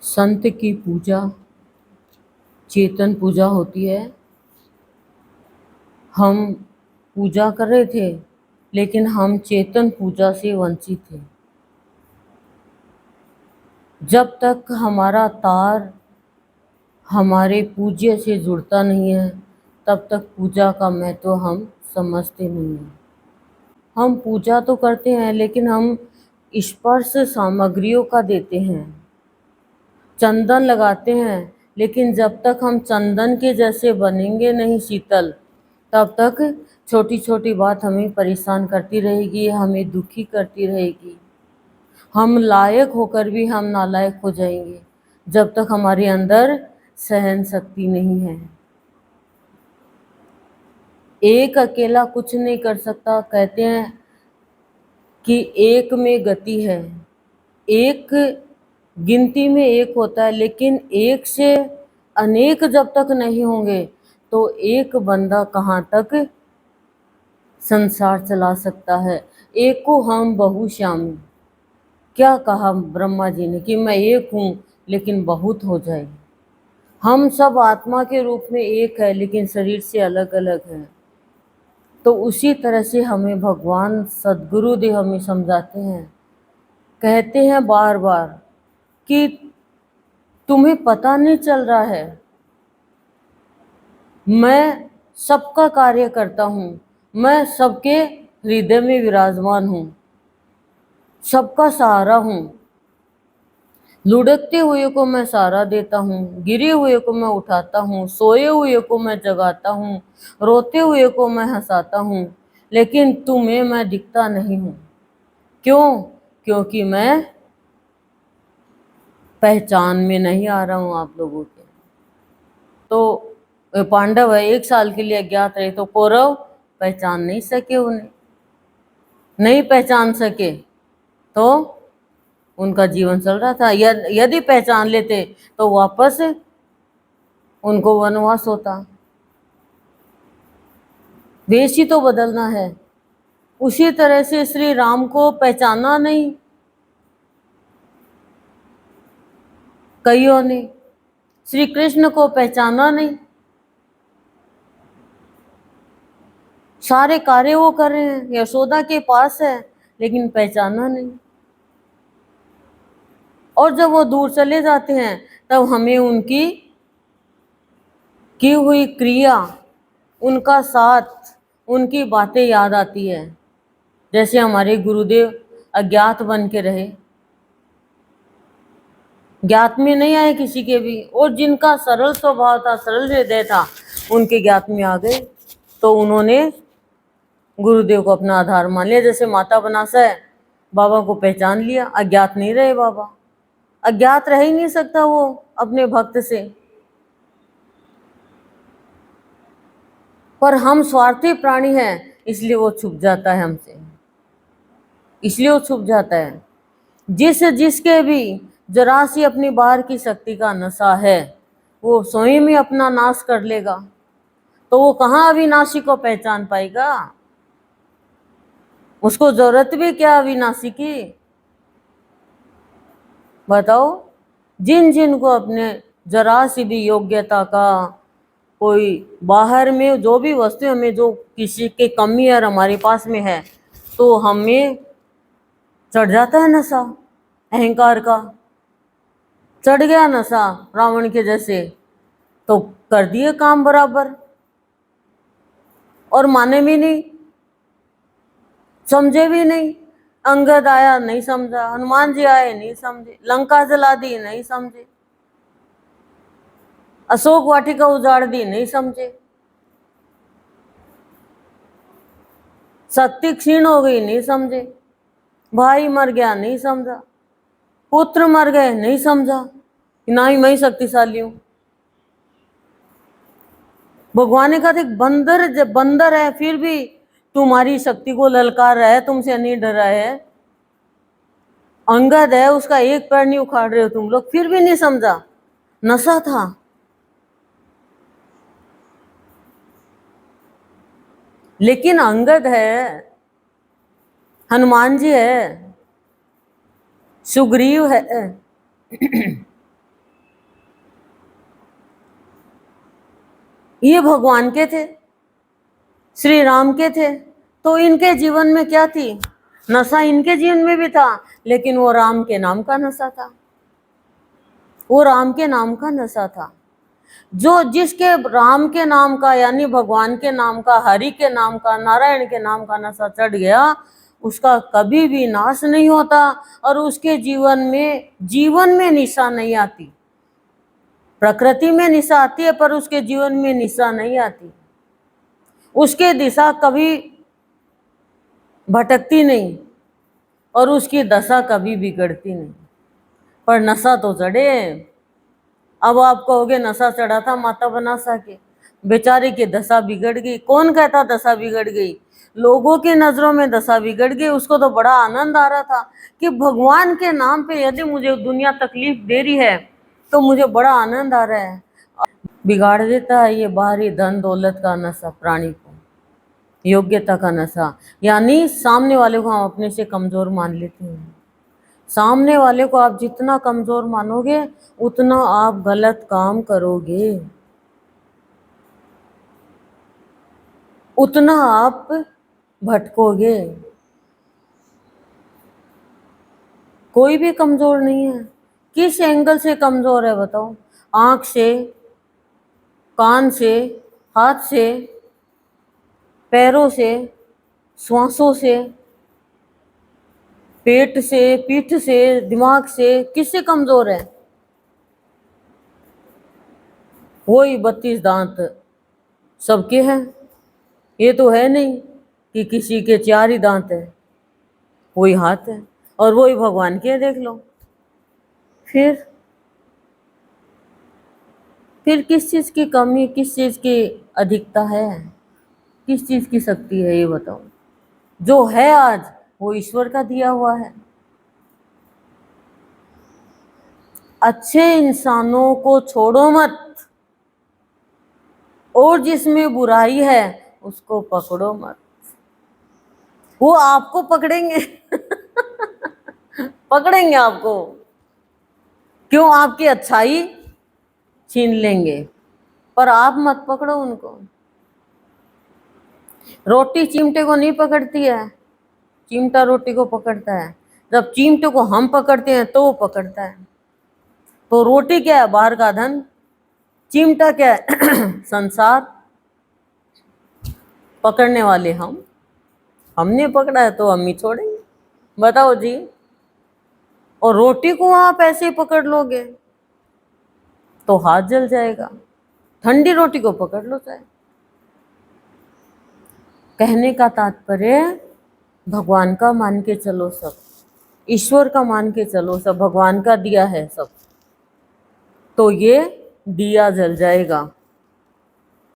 संत की पूजा चेतन पूजा होती है। हम पूजा कर रहे थे, लेकिन हम चेतन पूजा से वंचित थे। जब तक हमारा तार हमारे पूज्य से जुड़ता नहीं है, तब तक पूजा का महत्व हम समझते नहीं हैं। हम पूजा तो करते हैं, लेकिन हम स्पर्श सामग्रियों का देते हैं। चंदन लगाते हैं, लेकिन जब तक हम चंदन के जैसे बनेंगे नहीं शीतल, तब तक छोटी छोटी बात हमें परेशान करती रहेगी, हमें दुखी करती रहेगी। हम लायक होकर भी हम नालायक हो जाएंगे, जब तक हमारे अंदर सहन शक्ति नहीं है। एक अकेला कुछ नहीं कर सकता। कहते हैं कि एक में गति है, एक गिनती में एक होता है, लेकिन एक से अनेक जब तक नहीं होंगे तो एक बंदा कहाँ तक संसार चला सकता है। एक को हम बहुश्यामी, क्या कहा ब्रह्मा जी ने कि मैं एक हूँ लेकिन बहुत हो जाए। हम सब आत्मा के रूप में एक है, लेकिन शरीर से अलग अलग है। तो उसी तरह से हमें भगवान सद्गुरुदेव हमें समझाते हैं, कहते हैं बार बार कि तुम्हें पता नहीं चल रहा है, मैं सबका कार्य करता हूँ, मैं सबके हृदय में विराजमान हूँ, सबका सहारा हूँ। लुढ़कते हुए को मैं सहारा देता हूँ, गिरे हुए को मैं उठाता हूँ, सोए हुए को मैं जगाता हूँ, रोते हुए को मैं हंसाता हूँ, लेकिन तुम्हें मैं दिखता नहीं हूँ। क्यों? क्योंकि मैं पहचान में नहीं आ रहा हूँ आप लोगों के। तो पांडव है 1 साल के लिए अज्ञात रहे, तो कौरव पहचान नहीं सके, उन्हें नहीं पहचान सके, तो उनका जीवन चल रहा था। यदि पहचान लेते तो वापस उनको वनवास होता। वेश ही तो बदलना है। उसी तरह से श्री राम को पहचाना नहीं कईयों ने, श्री कृष्ण को पहचाना नहीं। सारे कार्य वो कर रहे हैं, यशोदा के पास है, लेकिन पहचाना नहीं। और जब वो दूर चले जाते हैं, तब हमें उनकी की हुई क्रिया, उनका साथ, उनकी बातें याद आती है। जैसे हमारे गुरुदेव अज्ञात बन के रहे, ज्ञात में नहीं आए किसी के भी, और जिनका सरल स्वभाव था, सरल हृदय था, उनके ज्ञात में आ गए। तो उन्होंने गुरुदेव को अपना आधार मान लिया। जैसे माता बनासा है, बाबा को पहचान लिया, अज्ञात नहीं रहे बाबा, अज्ञात रह ही नहीं सकता वो अपने भक्त से। पर हम स्वार्थी प्राणी हैं, इसलिए वो छुप जाता है हमसे, इसलिए वो छुप जाता है। जिसके भी जरा सी अपनी बाहर की शक्ति का नशा है, वो स्वयं ही अपना नाश कर लेगा। तो वो कहाँ अविनाशी को पहचान पाएगा? उसको जरूरत भी क्या अविनाशी की? बताओ। जिन जिन को अपने जरा सी भी योग्यता का, कोई बाहर में जो भी वस्तु हमें, जो किसी की कमी है हमारे पास में है, तो हमें चढ़ जाता है नशा अहंकार का। चढ़ गया नशा रावण के जैसे, तो कर दिए काम बराबर, और माने भी नहीं, समझे भी नहीं। अंगद आया नहीं समझा, हनुमान जी आए नहीं समझे, लंका जला दी नहीं समझे, अशोक वाटिका उजाड़ दी नहीं समझे, शक्ति क्षीण हो गई नहीं समझे, भाई मर गया नहीं समझा, पुत्र मर गए नहीं समझा, ना ही मैं शक्तिशाली हूं। भगवान ने कहा देख, बंदर जब बंदर है फिर भी तुम्हारी शक्ति को ललकार रहा है, तुमसे नहीं डर रहा है। अंगद है, उसका एक पैर नहीं उखाड़ रहे हो तुम लोग, फिर भी नहीं समझा। नशा था। लेकिन अंगद है, हनुमान जी है, सुग्रीव है, ये भगवान के थे, श्री राम के थे, तो इनके जीवन में क्या थी? नशा इनके जीवन में भी था, लेकिन वो राम के नाम का नशा था, वो राम के नाम का नशा था। जो जिसके राम के नाम का यानी भगवान के नाम का, हरि के नाम का, नारायण के नाम का नशा चढ़ गया, उसका कभी भी नाश नहीं होता और उसके जीवन में निशा नहीं आती। प्रकृति में निशा आती है पर उसके जीवन में निशा नहीं आती, उसके दिशा कभी भटकती नहीं और उसकी दशा कभी बिगड़ती नहीं। पर नशा तो चढ़े। अब आप कहोगे नशा चढ़ा था माता बनासा के, बेचारे की दशा बिगड़ गई। कौन कहता दशा बिगड़ गई? लोगों की नजरों में दशा बिगड़ गई। उसको तो बड़ा आनंद आ रहा था कि भगवान के नाम पे यदि मुझे दुनिया तकलीफ दे रही है तो मुझे बड़ा आनंद आ रहा है। बिगाड़ देता है ये बाहरी धन दौलत का नशा प्राणी को, योग्यता का नशा, यानी सामने वाले को हम अपने से कमजोर मान लेते हैं। सामने वाले को आप जितना कमजोर मानोगे उतना आप गलत काम करोगे, उतना आप भटकोगे। कोई भी कमजोर नहीं है। किस एंगल से कमजोर है बताओ? आंख से, कान से, हाथ से, पैरों से, श्वासों से, पेट से, पीठ से, दिमाग से, किससे कमजोर है? वही 32 दांत सबके हैं। ये तो है नहीं कि किसी के 4 ही दांत है, वही हाथ है और वही भगवान के, देख लो। फिर किस चीज की कमी, किस चीज की अधिकता है, किस चीज की शक्ति है, ये बताओ। जो है आज वो ईश्वर का दिया हुआ है। अच्छे इंसानों को छोड़ो मत, और जिसमें बुराई है उसको पकड़ो मत। वो आपको पकड़ेंगे पकड़ेंगे आपको। क्यों? आपकी अच्छाई छीन लेंगे, पर आप मत पकड़ो उनको। रोटी चिमटे को नहीं पकड़ती है, चिमटा रोटी को पकड़ता है। जब चिमटे को हम पकड़ते हैं तो वो पकड़ता है। तो रोटी क्या है? बाहर का धन। चिमटा क्या है? संसार। पकड़ने वाले हमने पकड़ा है तो हम ही छोड़ेंगे, बताओ जी। और रोटी को आप ऐसे ही पकड़ लोगे तो हाथ जल जाएगा। ठंडी रोटी को पकड़ लो चाहे। कहने का तात्पर्य भगवान का मान के चलो सब, ईश्वर का मान के चलो सब, भगवान का दिया है सब, तो ये दिया जल जाएगा।